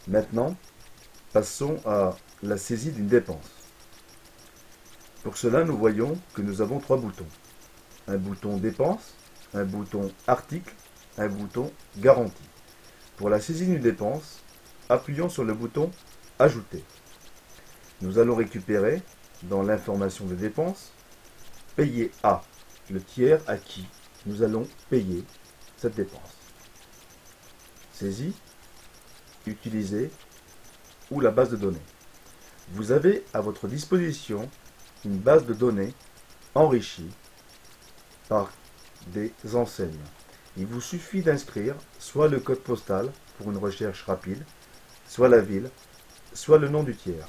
Maintenant, passons à la saisie d'une dépense. Pour cela, nous voyons que nous avons trois boutons. Un bouton dépense, un bouton article, un bouton garantie. Pour la saisie d'une dépense, appuyons sur le bouton ajouter. Nous allons récupérer dans l'information de dépense payer à le tiers à qui nous allons payer cette dépense. Saisie, utiliser ou la base de données. Vous avez à votre disposition une base de données enrichie par des enseignes. Il vous suffit d'inscrire soit le code postal pour une recherche rapide, soit la ville, soit le nom du tiers.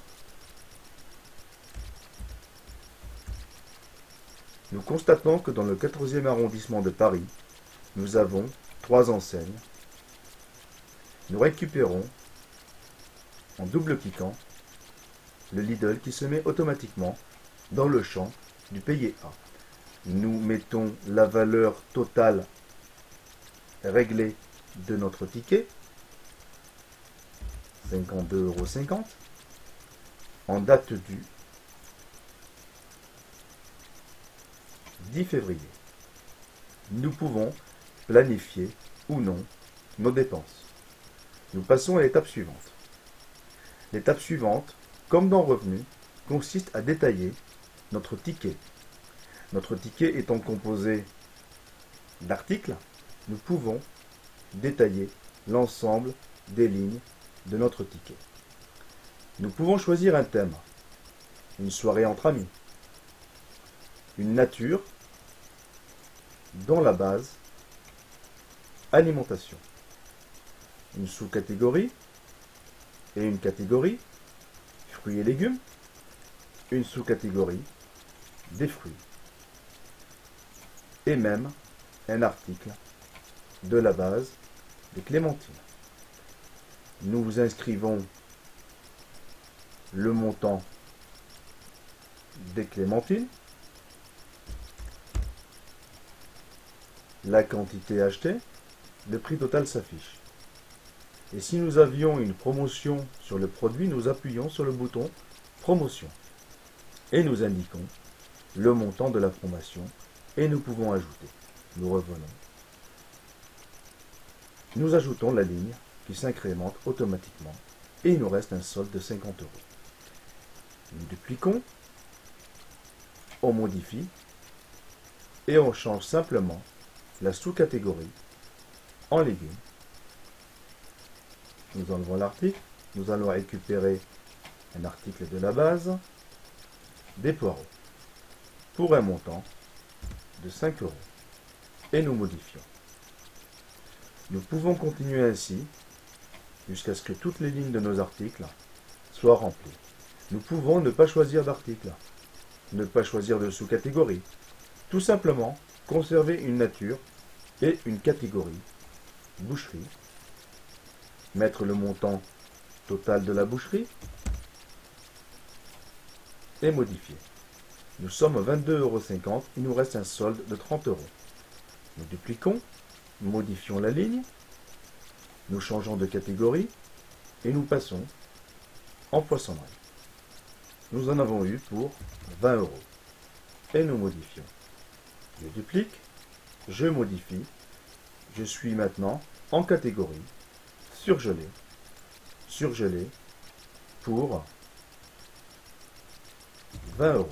Nous constatons que dans le 14e arrondissement de Paris, nous avons 3 enseignes. Nous récupérons, en double-cliquant, le Lidl qui se met automatiquement dans le champ du payer à. Nous mettons la valeur totale réglée de notre ticket, 52,50 €, en date du 10 février. Nous pouvons planifier ou non nos dépenses. Nous passons à l'étape suivante. L'étape suivante, comme dans Revenu, consiste à détailler notre ticket. Notre ticket étant composé d'articles, nous pouvons détailler l'ensemble des lignes de notre ticket. Nous pouvons choisir un thème, une soirée entre amis, une nature, dans la base alimentation, une sous-catégorie et une catégorie fruits et légumes, une sous-catégorie des fruits et même un article de la base des clémentines. Nous vous inscrivons le montant des clémentines, la quantité achetée, le prix total s'affiche. Et si nous avions une promotion sur le produit, nous appuyons sur le bouton promotion et nous indiquons le montant de la promotion et nous pouvons ajouter. Nous revenons. Nous ajoutons la ligne qui s'incrémente automatiquement et il nous reste un solde de 50 €. Nous dupliquons, on modifie et on change simplement la sous-catégorie en légumes. Nous enlevons l'article, nous allons récupérer un article de la base, des poireaux, pour un montant de 5 € et nous modifions. Nous pouvons continuer ainsi jusqu'à ce que toutes les lignes de nos articles soient remplies. Nous pouvons ne pas choisir d'article, ne pas choisir de sous-catégorie, tout simplement conserver une nature et une catégorie, boucherie, mettre le montant total de la boucherie et modifier. Nous sommes à 22,50 €, il nous reste un solde de 30 €. Nous dupliquons, modifions la ligne, nous changeons de catégorie et nous passons en poissonnerie. Nous en avons eu pour 20 € et nous modifions. Je duplique, je modifie, je suis maintenant en catégorie surgelé pour 20 €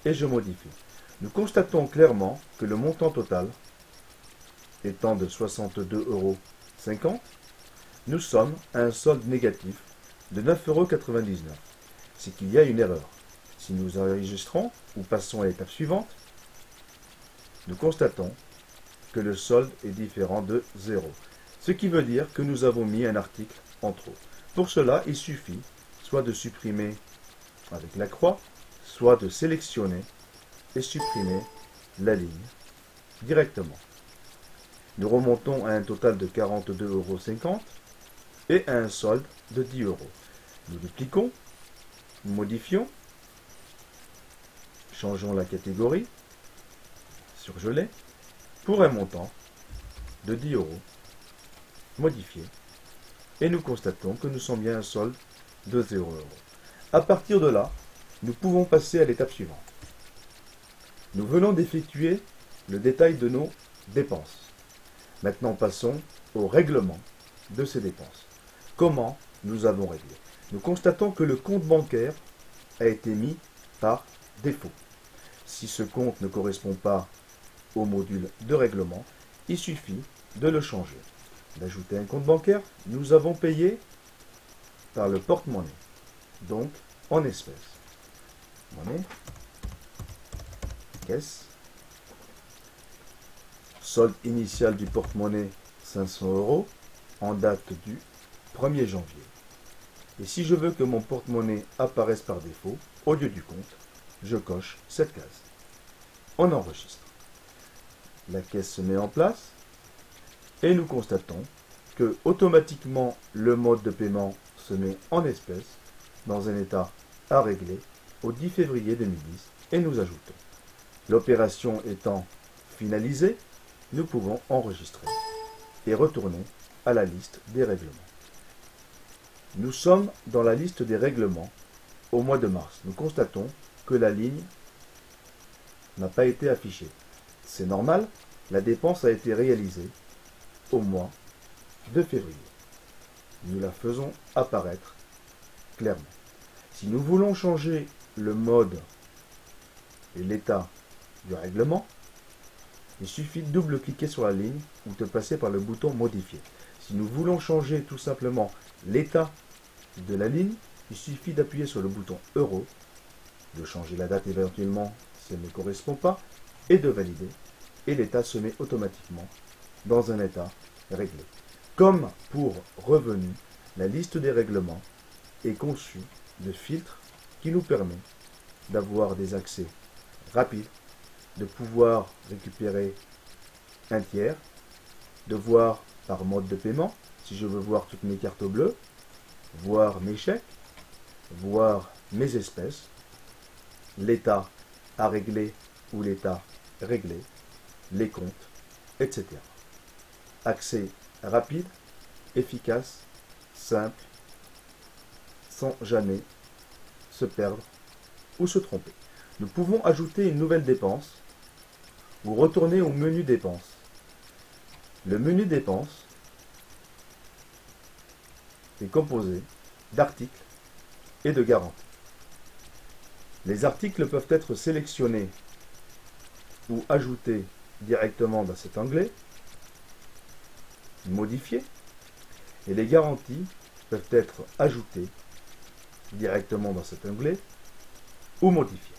et je modifie. Nous constatons clairement que le montant total étant de 62,50 €, nous sommes à un solde négatif de 9,99 €. C'est qu'il y a une erreur. Si nous enregistrons ou passons à l'étape suivante, nous constatons que le solde est différent de 0. Ce qui veut dire que nous avons mis un article en trop. Pour cela, il suffit soit de supprimer avec la croix, soit de sélectionner et supprimer la ligne directement. Nous remontons à un total de 42,50 € et à un solde de 10 €. Nous dupliquons, modifions, changeons la catégorie, surgelé, pour un montant de 10 €, modifié, et nous constatons que nous sommes bien un solde de 0 euros. À partir de là, nous pouvons passer à l'étape suivante. Nous venons d'effectuer le détail de nos dépenses. Maintenant, passons au règlement de ces dépenses. Comment nous avons réglé? Nous constatons que le compte bancaire a été mis par défaut. Si ce compte ne correspond pas au module de règlement, il suffit de le changer. D'ajouter un compte bancaire, nous avons payé par le porte-monnaie, donc en espèces. Monnaie, caisse, solde initial du porte-monnaie 500 euros en date du 1er janvier. Et si je veux que mon porte-monnaie apparaisse par défaut, au lieu du compte, je coche cette case. On enregistre. La caisse se met en place et nous constatons que automatiquement le mode de paiement se met en espèces dans un état à régler au 10 février 2010 et nous ajoutons. L'opération étant finalisée, nous pouvons enregistrer et retourner à la liste des règlements. Nous sommes dans la liste des règlements au mois de mars. Nous constatons que la ligne n'a pas été affichée. C'est normal, la dépense a été réalisée au mois de février. Nous la faisons apparaître clairement. Si nous voulons changer le mode et l'état du règlement, il suffit de double-cliquer sur la ligne ou de passer par le bouton modifier. Si nous voulons changer tout simplement l'état de la ligne, il suffit d'appuyer sur le bouton euro, de changer la date éventuellement si elle ne correspond pas, et de valider. Et l'état se met automatiquement dans un état réglé. Comme pour revenu, la liste des règlements est conçue de filtres qui nous permet d'avoir des accès rapides, de pouvoir récupérer un tiers, de voir par mode de paiement, si je veux voir toutes mes cartes bleues, voir mes chèques, voir mes espèces, l'état à régler ou l'état réglé, les comptes, etc. Accès rapide, efficace, simple, sans jamais se perdre ou se tromper. Nous pouvons ajouter une nouvelle dépense ou retourner au menu dépenses. Le menu dépenses est composé d'articles et de garanties. Les articles peuvent être sélectionnés ou ajoutés directement dans cet onglet, modifiés, et les garanties peuvent être ajoutées directement dans cet onglet ou modifiées.